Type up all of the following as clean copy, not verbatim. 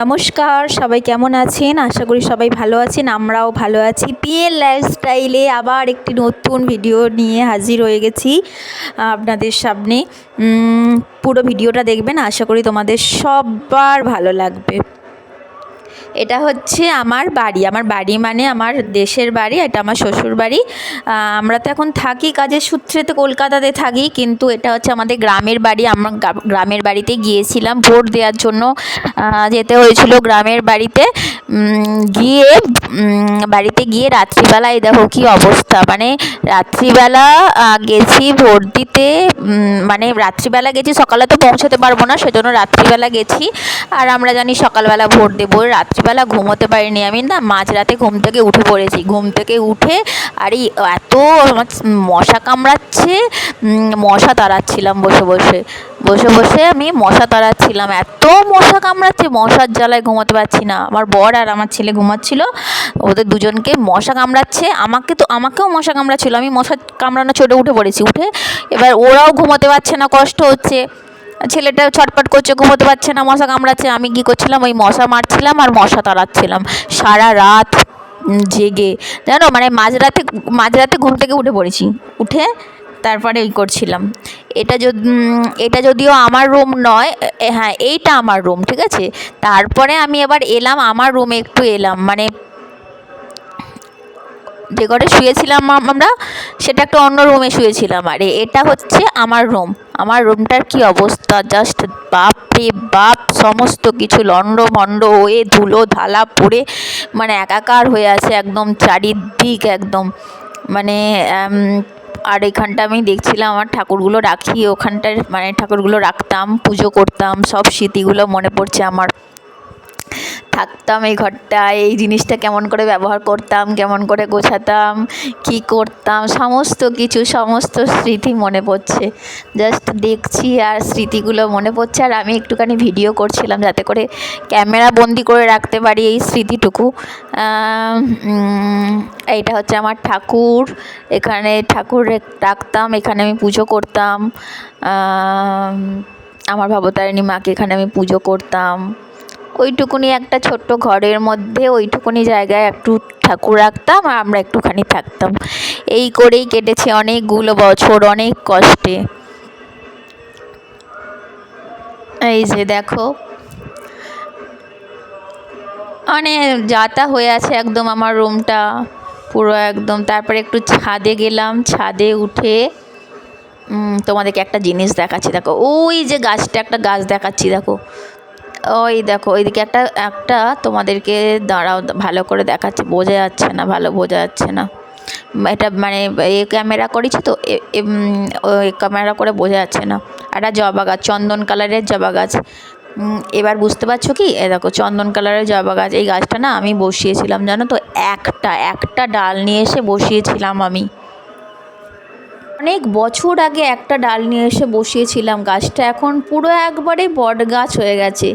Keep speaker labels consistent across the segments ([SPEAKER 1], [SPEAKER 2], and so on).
[SPEAKER 1] নমস্কার, সবাই কেমন আছেন? আশা করি সবাই ভালো আছেন। আমরাও ভালো আছি। পিএল লাইফস্টাইলে আবার একটি নতুন ভিডিও নিয়ে হাজির হয়ে গেছি আপনাদের সামনে। পুরো ভিডিওটা দেখবেন, আশা করি তোমাদের সবার ভালো লাগবে। এটা হচ্ছে আমার বাড়ি মানে আমার দেশের বাড়ি, এটা আমার শ্বশুর বাড়ি। আমরা তো এখন থাকি কাজের সূত্রে, তো কলকাতাতে থাকি, কিন্তু এটা হচ্ছে আমাদের গ্রামের বাড়ি। আমরা গ্রামের বাড়িতে গিয়েছিলাম ভোট দেওয়ার জন্য, যেতে হয়েছিল গ্রামের বাড়িতে। বাড়িতে গিয়ে রাত্রিবেলায় দেখো কী অবস্থা, মানে রাত্রিবেলা গেছি ভোট দিতে, মানে রাত্রিবেলা গেছি, সকালে তো পৌঁছাতে পারবো না, সেজন্য রাত্রিবেলা গেছি। আর আমরা জানি সকালবেলা ভোট দেবো, রাত্রিবেলা ঘুমোতে পারিনি আমি, না মাঝরাতে ঘুম থেকে উঠে পড়েছি। ঘুম থেকে উঠে আর এত মশা কামড়াচ্ছে, মশা তাড়াচ্ছিলাম বসে আমি মশা তাড়াচ্ছিলাম। এত মশা কামড়াচ্ছে, মশার জ্বালায় ঘুমোতে পারছি না। আমার বর আর আমার ছেলে ঘুমাচ্ছিল, ওদের দুজনকে মশা কামড়াচ্ছে, আমাকেও মশা কামড়াচ্ছিল। আমি মশা কামড়ানো চোটে উঠে পড়েছি। উঠে এবার ওরাও ঘুমোতে পারছে না, কষ্ট হচ্ছে, ছেলেটা ছটফট করছে, ঘুমোতে পারছে না, মশা কামড়াচ্ছে। আমি কী করছিলাম, ওই মশা মারছিলাম আর মশা তাড়াচ্ছিলাম সারা রাত জেগে, জানো, মানে মাঝরাতে ঘুম থেকে উঠে পড়েছি। উঠে তারপরে এই করছিলাম। এটা যদিও আমার রুম নয়, হ্যাঁ এইটা আমার রুম, ঠিক আছে। তারপরে আমি এবার এলাম আমার রুমে, একটু এলাম, মানে যে ঘরে শুয়েছিলাম আমরা সেটা একটা অন্য রুমে শুয়েছিলাম, আর এটা হচ্ছে আমার রুম। আমার রুমটার কি অবস্থা, জাস্ট বাপ রে বাপ, সমস্ত কিছু লন্ডভন্ড হয়ে ধুলো ধালা পড়ে মানে একাকার হয়ে আছে একদম চারিদিক একদম, মানে আর এখানটা আমি দেখছিলাম আমার ঠাকুরগুলো রাখি, ওখানটায় মানে ঠাকুরগুলো রাখতাম, পুজো করতাম, সব স্মৃতিগুলো মনে পড়ছে আমার। থাকতাম এই ঘরটায়, এই জিনিসটা কেমন করে ব্যবহার করতাম, কেমন করে গোছাতাম, কি করতাম, সমস্ত কিছু, সমস্ত স্মৃতি মনে পড়ছে। জাস্ট দেখছি আর স্মৃতিগুলো মনে পড়ছে, আর আমি একটুখানি ভিডিও করছিলাম যাতে করে ক্যামেরা বন্দি করে রাখতে পারি এই স্মৃতিটুকু। এইটা হচ্ছে আমার ঠাকুর, এখানে ঠাকুর রাখতাম, এখানে আমি পুজো করতাম। আমার ভবতারিণী মাকে এখানে আমি পুজো করতাম। ওইটুকুনি একটা ছোট্ট ঘরের মধ্যে ওইটুকুনি জায়গায় একটু ঠাকুর রাখতাম আর আমরা একটুখানি থাকতাম। এই করেই কেটেছে অনেকগুলো বছর, অনেক কষ্টে। এই যে দেখো, মানে যাতা হয়ে আছে একদম আমার রুমটা পুরো একদম। তারপরে একটু ছাদে গেলাম, ছাদে উঠে তোমাদেরকে একটা জিনিস দেখাচ্ছি। দেখো ওই যে গাছটা, একটা গাছ দেখাচ্ছি, দেখো ওই দেখো ওইদিকে একটা তোমাদেরকে দাঁড়াও ভালো করে দেখাচ্ছি, বোঝা যাচ্ছে না, ভালো বোঝা যাচ্ছে না, এটা মানে ক্যামেরা করেছি তো, ওই ক্যামেরা করে বোঝা যাচ্ছে না। একটা জবা গাছ, চন্দন কালারের জবা গাছ। এবার বুঝতে পারছো কি, দেখো চন্দন কালারের জবা গাছ, এই গাছটা না আমি বসিয়েছিলাম, জানো তো, একটা ডাল নিয়ে এসে বসিয়েছিলাম আমি। অনেক বছর আগে একটা ডাল নিয়ে এসে বসিয়েছিলাম, গাছটা এখন পুরো একবারে বট গাছ হয়ে গেছে,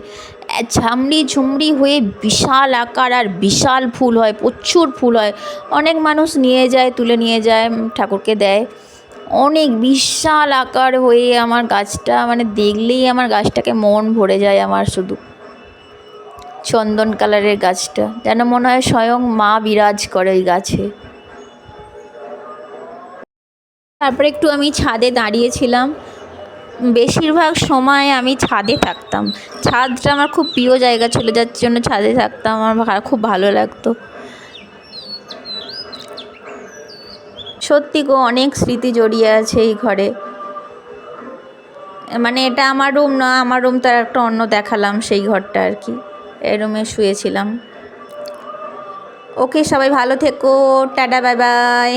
[SPEAKER 1] ঝামড়ি ঝুমড়ি হয়ে বিশাল আকার, আর বিশাল ফুল হয়, প্রচুর ফুল হয়। অনেক মানুষ নিয়ে যায়, তুলে নিয়ে যায়, ঠাকুরকে দেয়। অনেক বিশাল আকার হয়ে আমার গাছটা, মানে দেখলেই আমার গাছটাকে মন ভরে যায় আমার। শুধু চন্দন কালারের গাছটা যেন মনে হয় স্বয়ং মা বিরাজ করে ওই গাছে। তারপরে একটু আমি ছাদে দাঁড়িয়েছিলাম, বেশিরভাগ সময় আমি ছাদে থাকতাম। ছাদটা আমার খুব প্রিয় জায়গা ছিল, যার জন্য ছাদে থাকতাম, আমার খুব ভালো লাগতো। সত্যি গো, অনেক স্মৃতি জড়িয়ে আছে এই ঘরে। মানে এটা আমার রুম না, আমার রুম তার একটা অন্য দেখালাম, সেই ঘরটা আর কি, এই রুমে শুয়েছিলাম। ওকে, সবাই ভালো থেকো, টাটা, বাই বাই।